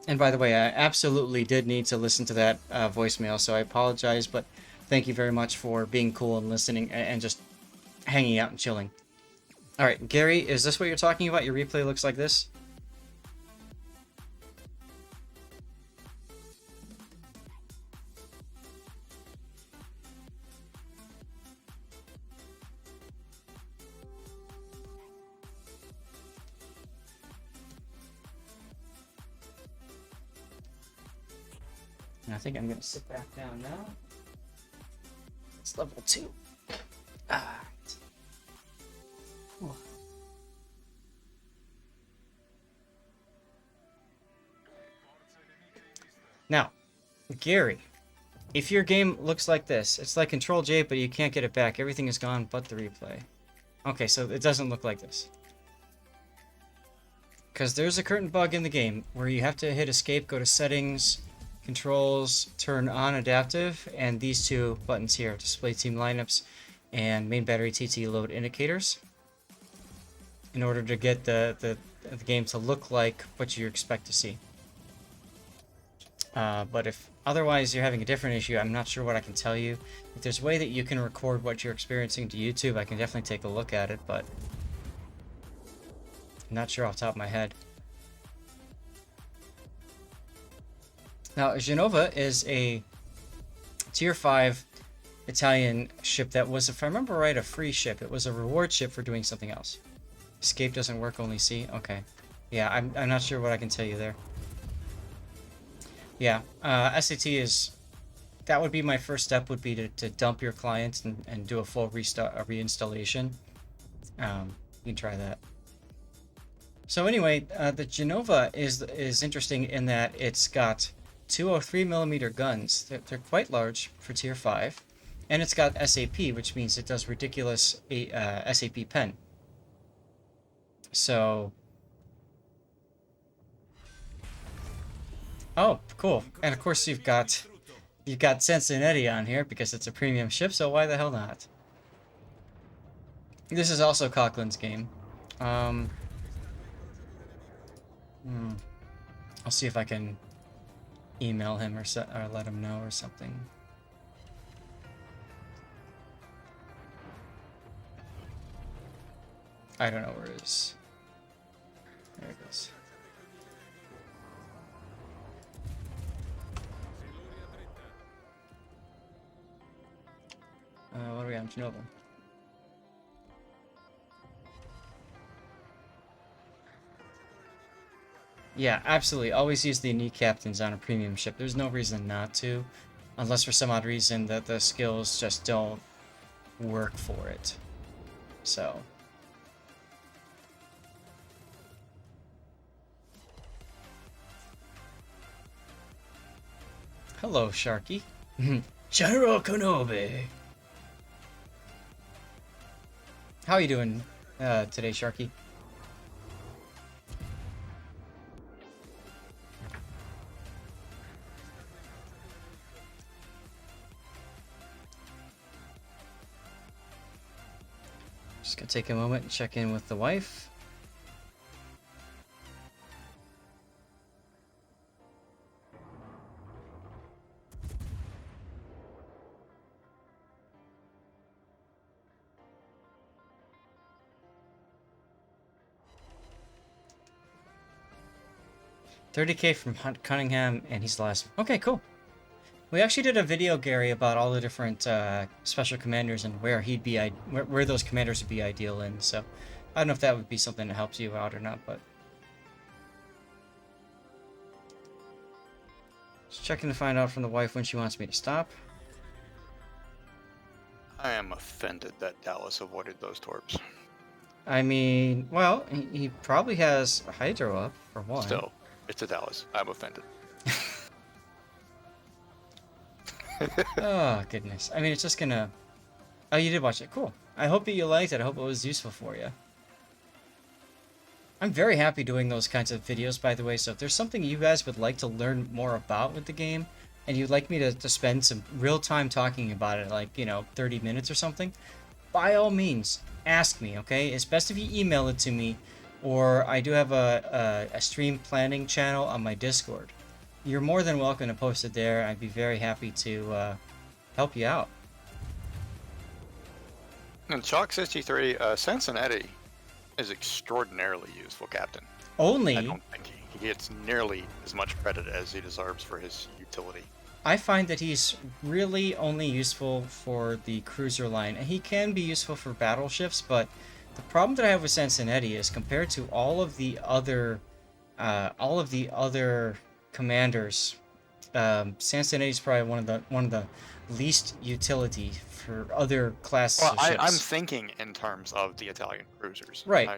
And by the way, I absolutely did need to listen to that voicemail, so I apologize, but thank you very much for being cool and listening and just hanging out and chilling. All right, Gary, is this what you're talking about? Your replay looks like this? And I think I'm going to sit back down now. It's level 2. Ah. Oh. Now, Gary, if your game looks like this, it's like Control J, but you can't get it back. Everything is gone but the replay. Okay, so it doesn't look like this. Because there's a current bug in the game where you have to hit escape, go to settings, controls, turn on adaptive, and these two buttons here, display team lineups and main battery TT load indicators, in order to get the game to look like what you expect to see. But if otherwise you're having a different issue, I'm not sure what I can tell you. If there's a way that you can record what you're experiencing to YouTube, I can definitely take a look at it, but I'm not sure off the top of my head. Now, Genova is a tier 5 Italian ship that was, if I remember right, a free ship. It was a reward ship for doing something else. Escape doesn't work, only C? Okay. Yeah, I'm not sure what I can tell you there. Yeah, SAT is... That would be my first step, would be to dump your client and do a full reinstallation. You can try that. So anyway, the Genova is interesting in that it's got 203mm guns. They're quite large for tier 5. And it's got SAP, which means it does ridiculous SAP pen. So... Oh, cool. And of course you've got Cincinnati on here because it's a premium ship, so why the hell not? This is also Kachlan's game. I'll see if I can email him or let him know or something. I don't know where it is. There it is. What do we have? Genova. Yeah, absolutely. Always use the unique captains on a premium ship. There's no reason not to, unless for some odd reason that the skills just don't work for it. So. Hello, Sharky. General Kenobi. How are you doing today, Sharky? Just gonna take a moment and check in with the wife. $30K from Hunt Cunningham, and he's the last. Okay, cool. We actually did a video, Gary, about all the different special commanders and where he'd be, where those commanders would be ideal in. So, I don't know if that would be something that helps you out or not, but just checking to find out from the wife when she wants me to stop. I am offended that Dallas avoided those torps. I mean, well, he probably has Hydro up for one. Still, it's a Dallas. I'm offended. Oh, goodness. I mean, it's just gonna... Oh, you did watch it. Cool. I hope that you liked it. I hope it was useful for you. I'm very happy doing those kinds of videos, by the way, so if there's something you guys would like to learn more about with the game, and you'd like me to spend some real time talking about it, like, 30 minutes or something, by all means, ask me, okay? It's best if you email it to me, or I do have a stream planning channel on my Discord. you're more than welcome to post it there. I'd be very happy to help you out. And Chalk 63, Cincinnati is extraordinarily useful captain. I Only, don't think he gets nearly as much credit as he deserves for his utility. I find that he's really only useful for the cruiser line, and he can be useful for battleships, but the problem that I have with Cincinnati is compared to all of the other commanders, Cincinnati's probably one of the least utility for other classes Well, of I'm ships. thinking in terms of the Italian cruisers. Right.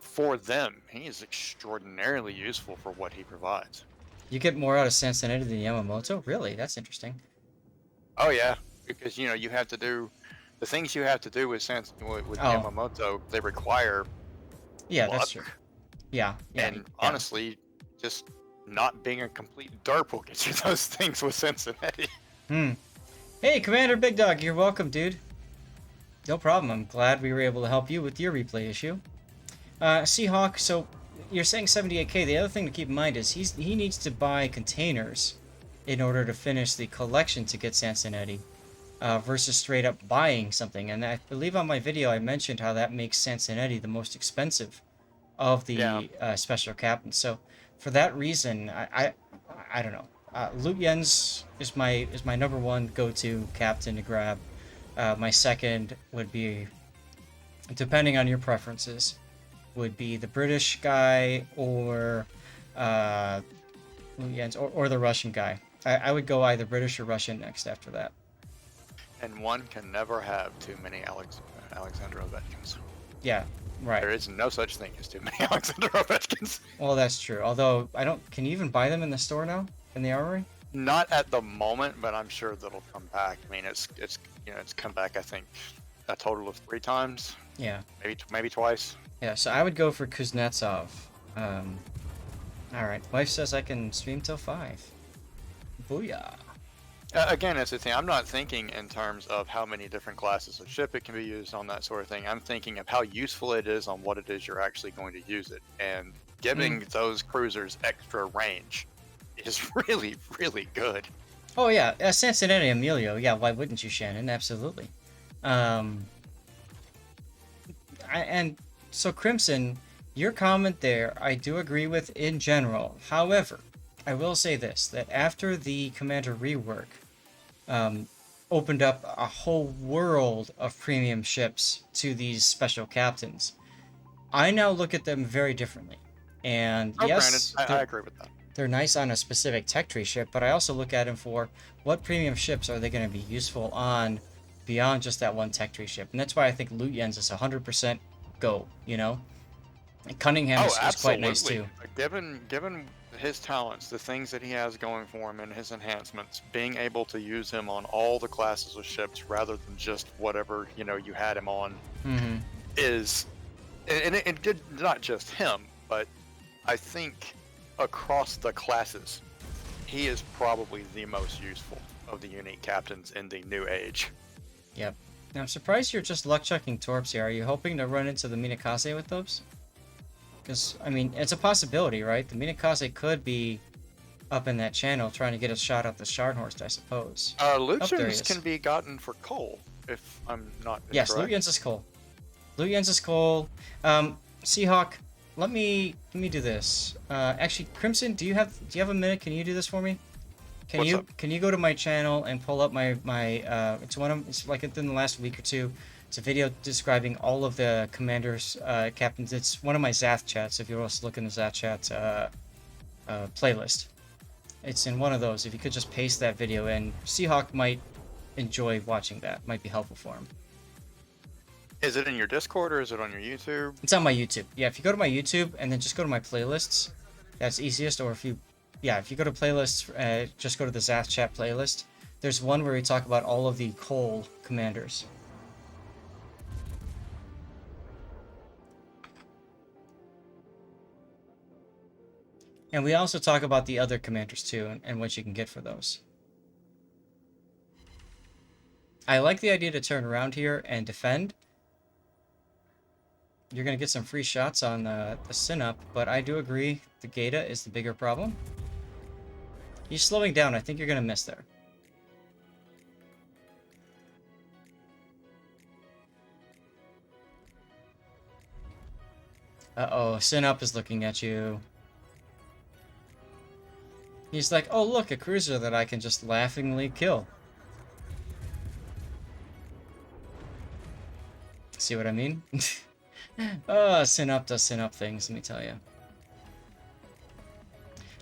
For them, he is extraordinarily useful for what he provides. You get more out of Cincinnati than Yamamoto? Really? That's interesting. Oh yeah, because you have to do the things you have to do with Oh, Yamamoto. They require yeah, that's luck, true. Yeah, yeah, and yeah. honestly, just not being a complete derp will get you those things with Cincinnati. Hmm. Hey, Commander Big Dog, you're welcome, dude. No problem. I'm glad we were able to help you with your replay issue. Seahawk, so you're saying 78k. The other thing to keep in mind is he needs to buy containers in order to finish the collection to get Cincinnati, versus straight up buying something. And I believe on my video I mentioned how that makes Cincinnati the most expensive of Yeah, the special captains. So for that reason, I don't know. Lutyens is my number one go-to captain to grab. My second would be, depending on your preferences, would be the British guy or Lutyens or the Russian guy. I would go either British or Russian next after that. and one can never have too many Alexander Ovechkins. Yeah, right. There is no such thing as too many Alexander Ovechkins. Well, that's true. Although I don't, can you even buy them in the store now in the armory? Not at the moment, but I'm sure that'll come back. I mean, it's come back. I think a total of 3 times, Yeah. maybe twice. Yeah, so I would go for Kuznetsov. Um, Alright, wife says I can stream till 5. Booyah. Again, it's a thing. I'm not thinking in terms of how many different classes of ship it can be used on, that sort of thing. I'm thinking of how useful it is on what it is you're actually going to use it, and giving those cruisers extra range is really, really good. Oh yeah, Cincinnati Emilio. Yeah, why wouldn't you, Shannon? Absolutely. Um, and so Crimson, your comment there, I do agree with in general. However, I will say this, that after the Commander rework, um, opened up a whole world of premium ships to these special captains, I now look at them very differently. And Oh, granted, yes, I agree with that. they're nice on a specific tech tree ship, but I also look at them for what premium ships are they going to be useful on beyond just that one tech tree ship. And that's why I think Lutyens is 100% go, you know? And Cunningham Oh, is quite nice absolutely. too. Given his talents, the things that he has going for him, and his enhancements, being able to use him on all the classes of ships rather than just whatever you had him on Mm-hmm. is, and it did not just him, but I think across the classes, he is probably the most useful of the unique captains in the new age. Yep. Now, I'm surprised you're just luck chucking torps here. Are you hoping to run into the Minakase with those? Because, I mean, it's a possibility, right? The Minakase could be up in that channel trying to get a shot at the Scharnhorst, I suppose. Oh, there he Lucians is. can be gotten for coal, if I'm not Yes, incorrect. Lutyens is cool. Lutyens is cool. Seahawk, let me do this. Actually, Crimson, do you have a minute? Can you do this for me? What's up? Can you go to my channel and pull up my it's like within the last week or two. It's a video describing all of the commanders, captains. It's one of my Zath chats. If you want to look in the Zath chat playlist, it's in one of those. If you could just paste that video in, Seahawk might enjoy watching that. Might be helpful for him. Is it in your Discord or is it on your YouTube? It's on my YouTube. Yeah, if you go to my YouTube and then just go to my playlists, that's easiest. Or if you go to playlists, just go to the Zath chat playlist. There's one where we talk about all of the coal commanders. And we also talk about the other commanders too, and what you can get for those. I like the idea to turn around here and defend. You're going to get some free shots on the Sinop, but I do agree the Geta is the bigger problem. He's slowing down. I think you're gonna miss there. Uh-oh, Sinop is looking at you. He's like, oh look, a cruiser that I can just laughingly kill. See what I mean? Oh, Sinop does Sinop things, let me tell you.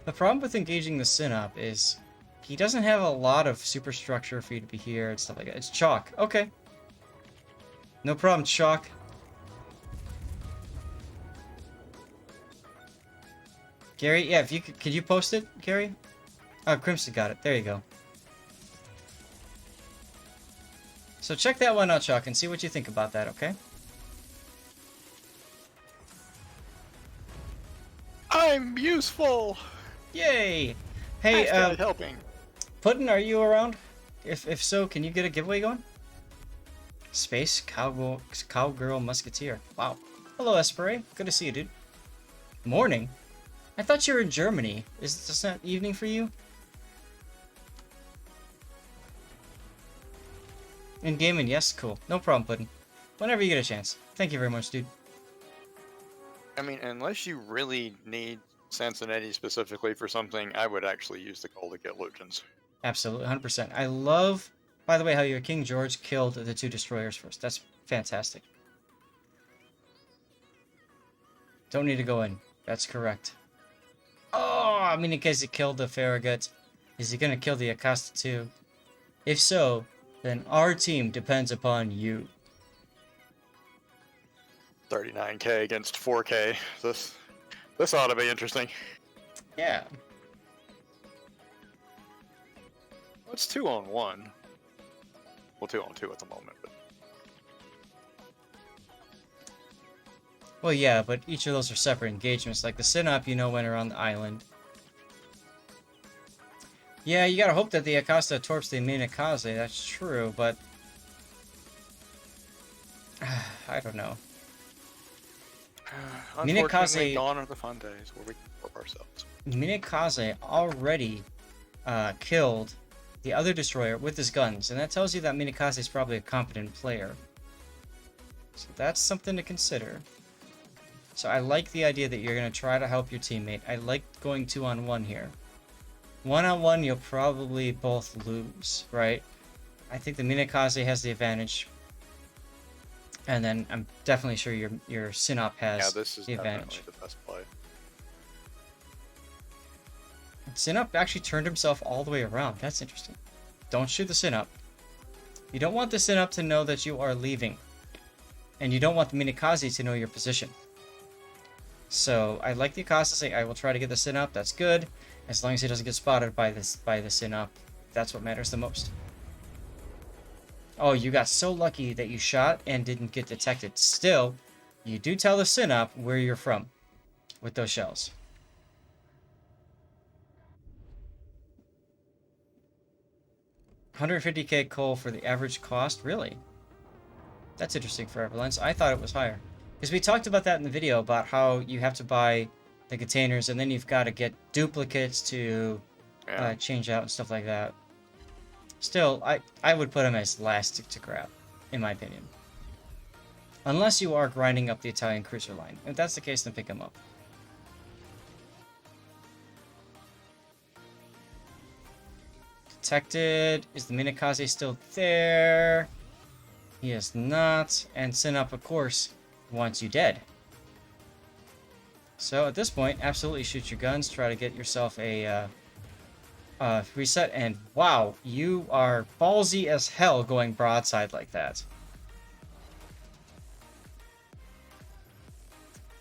The problem with engaging the Sinop is he doesn't have a lot of superstructure for you to be here and stuff like that. It's chalk. Okay. No problem, chalk. Gary, yeah, if you could you post it, Gary? Oh, Crimson got it. There you go. So check that one out, Chuck, and see what you think about that, okay? I'm useful. Yay! Hey, helping. Puddin', are you around? If so, can you get a giveaway going? Space Cowgirl Musketeer. Wow. Hello, Espere. Good to see you, dude. Morning? I thought you were in Germany. Is this not evening for you? In gaming, yes? Cool. No problem, Puddin'. Whenever you get a chance. Thank you very much, dude. I mean, unless you really need Cincinnati specifically for something, I would actually use the goal to get Lugens. Absolutely, 100%. I love, by the way, how your King George killed the 2 destroyers first. That's fantastic. Don't need to go in. That's correct. Oh, I mean, in case he killed the Farragut, is he going to kill the Acosta too? If so, then our team depends upon you. 39k against 4k. This ought to be interesting. Yeah. It's 2-on-1. Well, 2-on-2 at the moment, but Well, yeah, but each of those are separate engagements. Like the Sinop, you know, went around the island. Yeah, you gotta hope that the Acosta torps the Minakaze. That's true, but I don't know. unfortunately, Minakaze- gone are the fun days where we can warp ourselves. Minakaze already killed the other destroyer with his guns, and that tells you that Minakaze is probably a competent player. So that's something to consider. So I like the idea that you're going to try to help your teammate. I like going 2-on-1 here. 1-on-1, you'll probably both lose, right? I think the Minakaze has the advantage. And then I'm definitely sure your Sinop has This is the definitely advantage. the best play. Sinop actually turned himself all the way around. That's interesting. Don't shoot the Sinop. You don't want the Sinop to know that you are leaving. And you don't want the Minakaze to know your position. So I like the Acosta saying, I will try to get the Sinop. That's good. As long as he doesn't get spotted by the Sinop. That's what matters the most. Oh, you got so lucky that you shot and didn't get detected. Still, you do tell the Sinop where you're from with those shells. $150k coal for the average cost? Really? That's interesting for Everlens. I thought it was higher. Because we talked about that in the video about how you have to buy the containers and then you've got to get duplicates to change out and stuff like that. Still, I would put them as last to grab, in my opinion. Unless you are grinding up the Italian cruiser line. If that's the case, then pick them up. Detected. Is the Minakaze still there? He is not. And Sinop, of course, wants you dead. So at this point, absolutely shoot your guns. Try to get yourself a reset. And wow, you are ballsy as hell going broadside like that.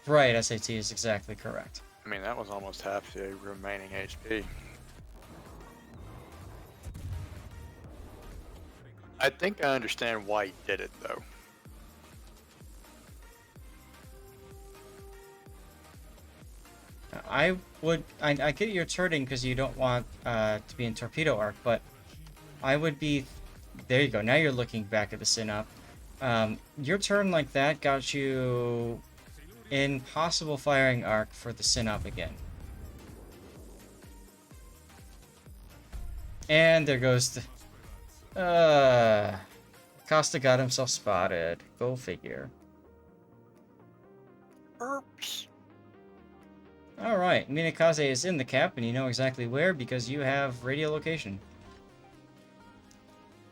Right, SAT is exactly correct. I mean, that was almost half the remaining HP. I think I understand why he did it, though. I get you're turning because you don't want to be in torpedo arc, but I would be. There you go. Now you're looking back at the Sinop. Your turn like that got you in possible firing arc for the Sinop again. And there goes the... Costa got himself spotted. Go figure. Oops. Alright, Minakaze is in the cap, and you know exactly where because you have radio location.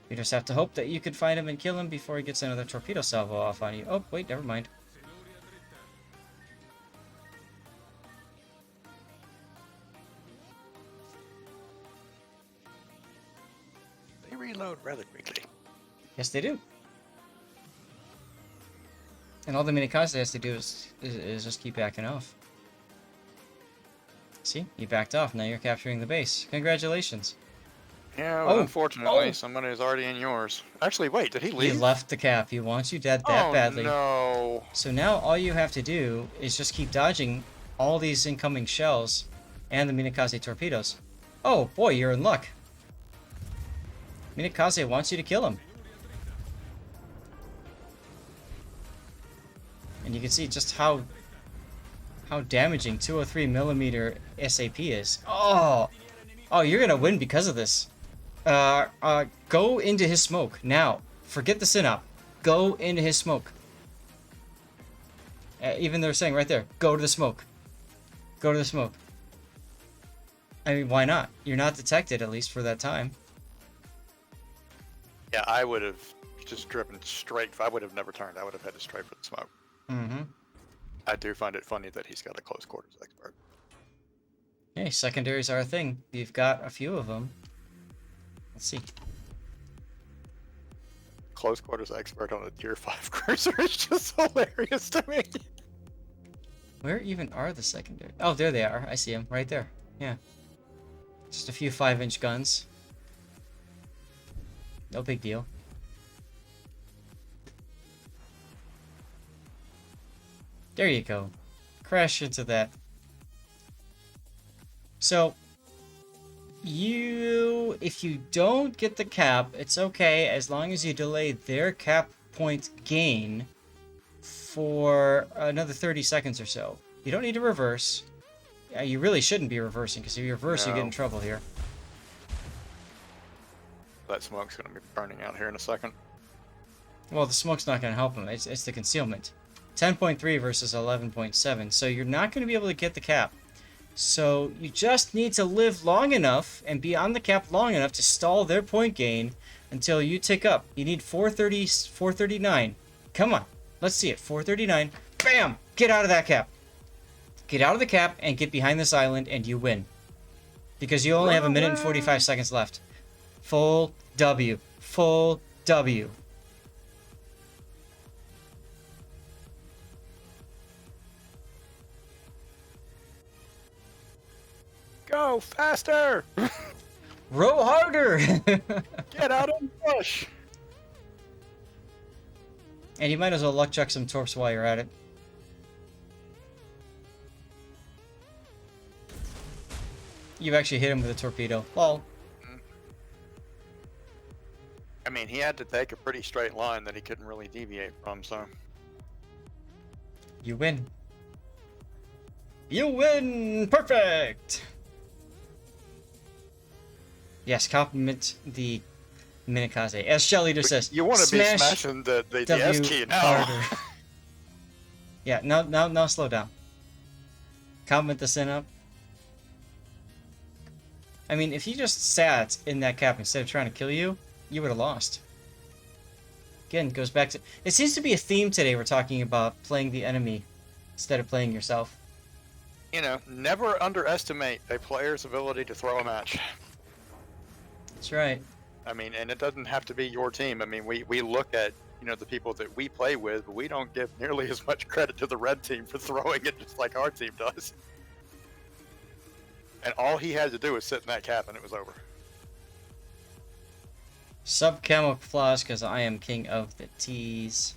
You just have to hope that you can find him and kill him before he gets another torpedo salvo off on you. Oh, wait, never mind. They reload rather quickly. Yes, they do. And all the Minakaze has to do is just keep backing off. See? You backed off. Now you're capturing the base. Congratulations. Yeah, Oh, well, unfortunately, oh. somebody is already in yours. Actually, wait, did he He leave? left the cap. He wants you dead that Oh, badly. no. So now all you have to do is just keep dodging all these incoming shells and the Minakaze torpedoes. Oh, boy, you're in luck. Minakaze wants you to kill him. And you can see just how damaging 203mm SAP is. Oh, you're gonna win because of this. Go into his smoke now. Forget the Sinop. Go into his smoke. Even they're saying right there, go to the smoke. Go to the smoke. I mean, why not? You're not detected, at least for that time. Yeah, I would have just driven straight. I would have never turned. I would have headed straight for the smoke. Mm-hmm. I do find it funny that he's got a close quarters expert. Hey, secondaries are a thing. You've got a few of them. Let's see. Close quarters expert on a tier 5 cruiser is just hilarious to me. Where even are the secondary? Oh, there they are. I see them right there. Yeah. Just a few 5-inch guns. No big deal. There you go. Crash into that. So, if you don't get the cap, it's okay as long as you delay their cap point gain for another 30 seconds or so. You don't need to reverse. You really shouldn't be reversing, because if you reverse, you get in trouble here. That smoke's going to be burning out here in a second. Well, the smoke's not going to help him. It's the concealment. 10.3 versus 11.7, so you're not going to be able to get the cap. So you just need to live long enough and be on the cap long enough to stall their point gain until you tick up. You need 430, 439. Come on, let's see it. 439. Bam! Get out of that cap. Get out of the cap and get behind this island, and you win. Because you only have 1 minute and 45 seconds left. Full W. Full W. Go faster! Row harder! Get out of the bush! And you might as well luck chuck some torps while you're at it. You actually hit him with a torpedo. Lol. I mean, he had to take a pretty straight line that he couldn't really deviate from, so... You win. You win! Perfect! Yes, compliment the Minakaze. As Shelly just says, You want to be smash smashing the S W key now. harder. Yeah, now slow down. Compliment the Sinop. I mean, if he just sat in that cap instead of trying to kill you, you would have lost. Again, goes back to... It seems to be a theme today. We're talking about playing the enemy instead of playing yourself. You know, never underestimate a player's ability to throw a match. That's right. I mean, and it doesn't have to be your team. I mean, we look at, you know, the people that we play with, but we don't give nearly as much credit to the red team for throwing it just like our team does. And all he had to do was sit in that cap and it was over. Sub-camouflage, because I am king of the T's.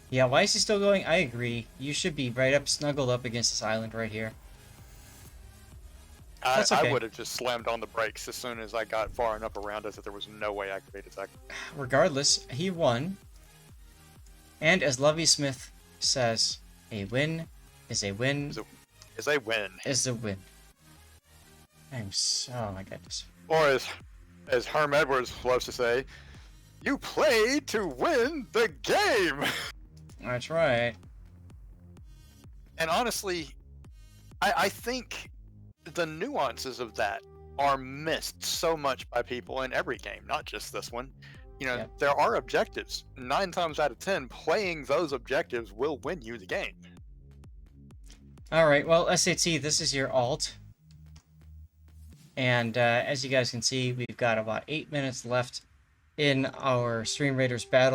Yeah, why is he still going? I agree. You should be right up, snuggled up against this island right here. That's okay. I would have just slammed on the brakes as soon as I got far enough around us that there was no way I could beat attack. Regardless, he won. And as Lovey Smith says, a win is a win Is a win. is a win. Oh my goodness. Or as Herm Edwards loves to say, you play to win the game. That's right. And honestly, I think the nuances of that are missed so much by people in every game, not just this one. You know, Yep. there are objectives. 9 times out of 10, playing those objectives will win you the game. All right. Well, SAT, this is your alt. And as you guys can see, we've got about 8 minutes left in our Stream Raiders battle